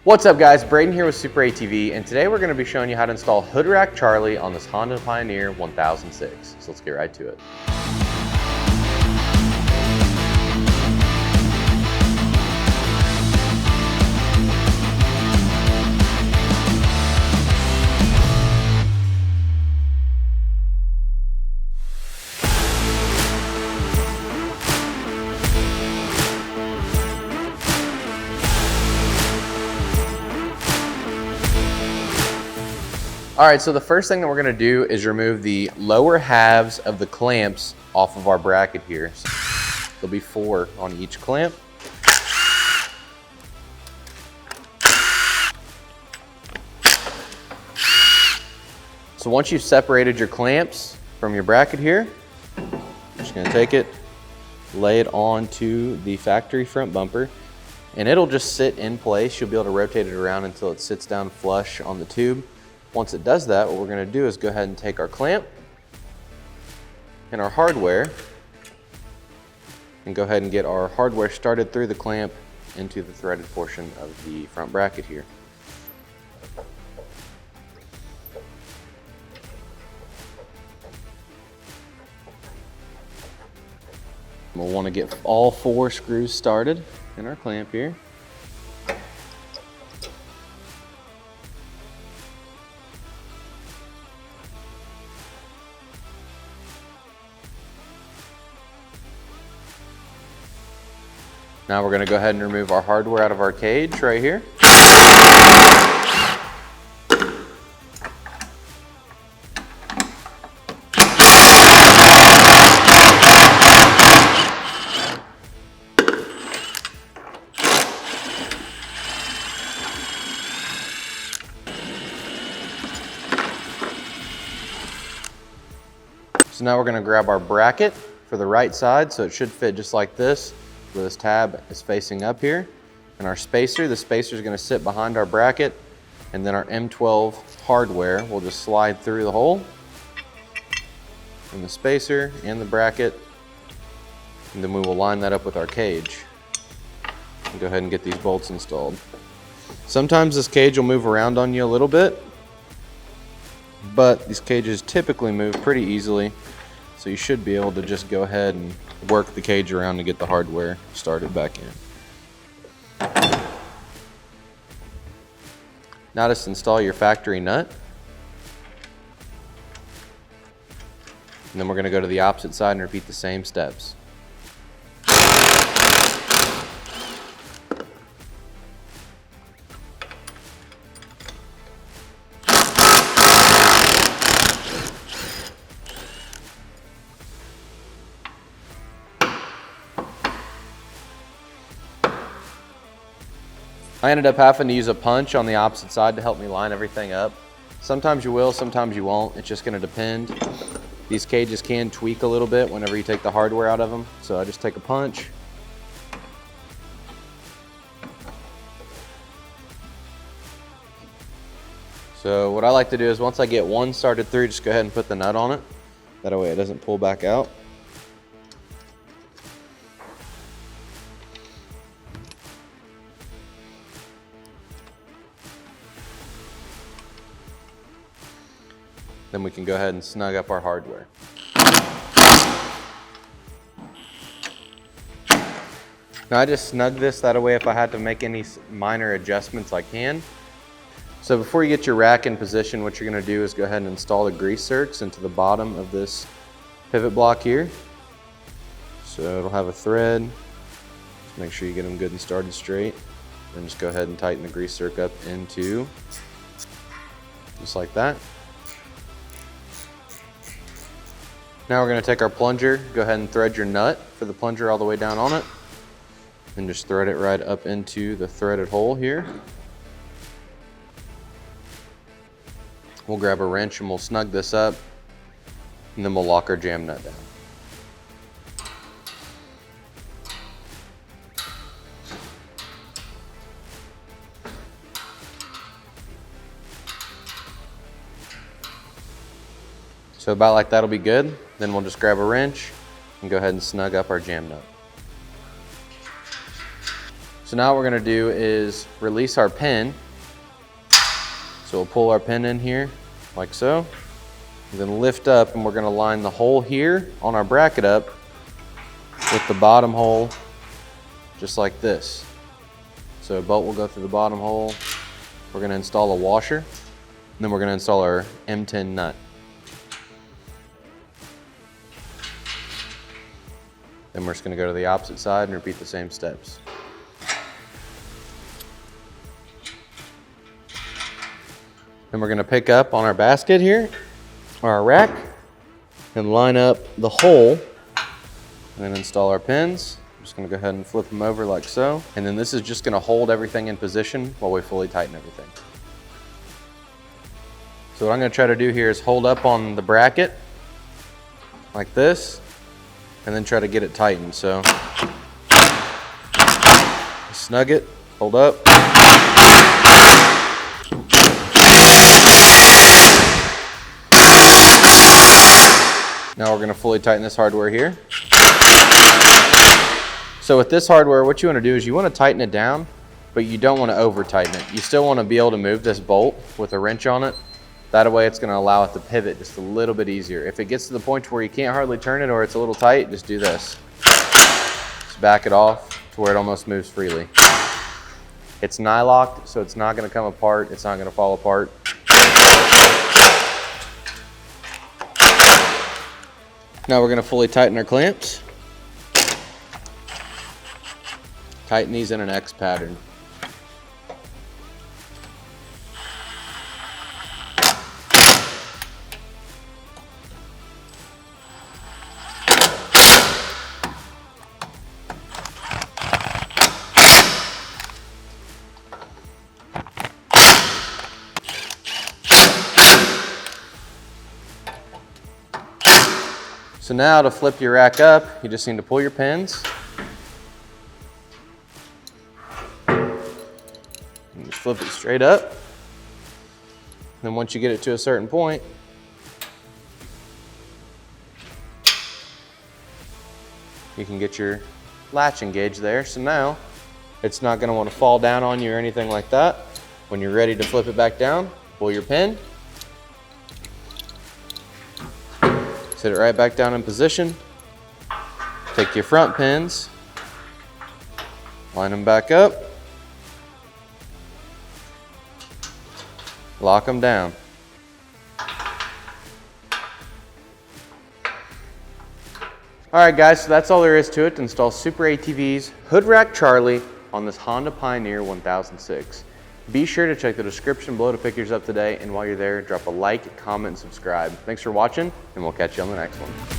What's up guys, Braden here with SuperATV, and today we're going to be showing you how to install Hood Rack Charlie on this Honda Pioneer 1006. So let's get right to it. All right, so the first thing that we're gonna do is remove the lower halves of the clamps off of our bracket here. So there'll be 4 on each clamp. So once you've separated your clamps from your bracket here, I'm just gonna take it, lay it onto the factory front bumper, and it'll just sit in place. You'll be able to rotate it around until it sits down flush on the tube. Once it does that, what we're going to do is go ahead and take our clamp and our hardware and go ahead and get our hardware started through the clamp into the threaded portion of the front bracket here. We'll want to get all 4 screws started in our clamp here. Now we're going to go ahead and remove our hardware out of our cage right here. So now we're going to grab our bracket for the right side, so it should fit just like this. Where this tab is facing up here, and our spacer, the spacer is going to sit behind our bracket, and then our M12 hardware will just slide through the hole in the spacer and the bracket, and then we will line that up with our cage and go ahead and get these bolts installed. Sometimes this cage will move around on you a little bit, but these cages typically move pretty easily, so you should be able to just go ahead and work the cage around to get the hardware started back in. Now just install your factory nut. And then we're going to go to the opposite side and repeat the same steps. I ended up having to use a punch on the opposite side to help me line everything up. Sometimes you will, sometimes you won't. It's just going to depend. These cages can tweak a little bit whenever you take the hardware out of them. So I just take a punch. So what I like to do is once I get one started through, just go ahead and put the nut on it. That way it doesn't pull back out. Then we can go ahead and snug up our hardware. Now I just snug this that way if I had to make any minor adjustments I can. So before you get your rack in position, what you're going to do is go ahead and install the grease zerks into the bottom of this pivot block here. So it'll have a thread. Just make sure you get them good and started straight. Then just go ahead and tighten the grease zerk up into just like that. Now we're going to take our plunger, go ahead and thread your nut for the plunger all the way down on it, and just thread it right up into the threaded hole here. We'll grab a wrench and we'll snug this up, and then we'll lock our jam nut down. So about like that'll be good. Then we'll just grab a wrench and go ahead and snug up our jam nut. So now what we're gonna do is release our pin. So we'll pull our pin in here, like so. And then lift up, and we're gonna line the hole here on our bracket up with the bottom hole, just like this. So a bolt will go through the bottom hole. We're gonna install a washer, and then we're gonna install our M10 nut. Then we're just gonna go to the opposite side and repeat the same steps. Then we're gonna pick up on our basket here, or our rack, and line up the hole, and then install our pins. I'm just gonna go ahead and flip them over like so. And then this is just gonna hold everything in position while we fully tighten everything. So what I'm gonna try to do here is hold up on the bracket, like this, and then try to get it tightened. So snug it, hold up. Now we're gonna fully tighten this hardware here. So with this hardware, what you wanna do is you wanna tighten it down, but you don't wanna over tighten it. You still wanna be able to move this bolt with a wrench on it. That way it's gonna allow it to pivot just a little bit easier. If it gets to the point where you can't hardly turn it or it's a little tight, just do this. Just back it off to where it almost moves freely. It's nylocked, so it's not gonna come apart. It's not gonna fall apart. Now we're gonna fully tighten our clamps. Tighten these in an X pattern. So now to flip your rack up, you just need to pull your pins. And just flip it straight up. Then once you get it to a certain point, you can get your latch engaged there. So now it's not gonna wanna fall down on you or anything like that. When you're ready to flip it back down, pull your pin. Sit it right back down in position. Take your front pins, line them back up, lock them down. All right guys, so that's all there is to it to install SuperATV's Hood Rack Charlie on this Honda Pioneer 1006. Be sure to check the description below to pick yours up today, and while you're there, drop a like, comment, and subscribe. Thanks for watching, and we'll catch you on the next one.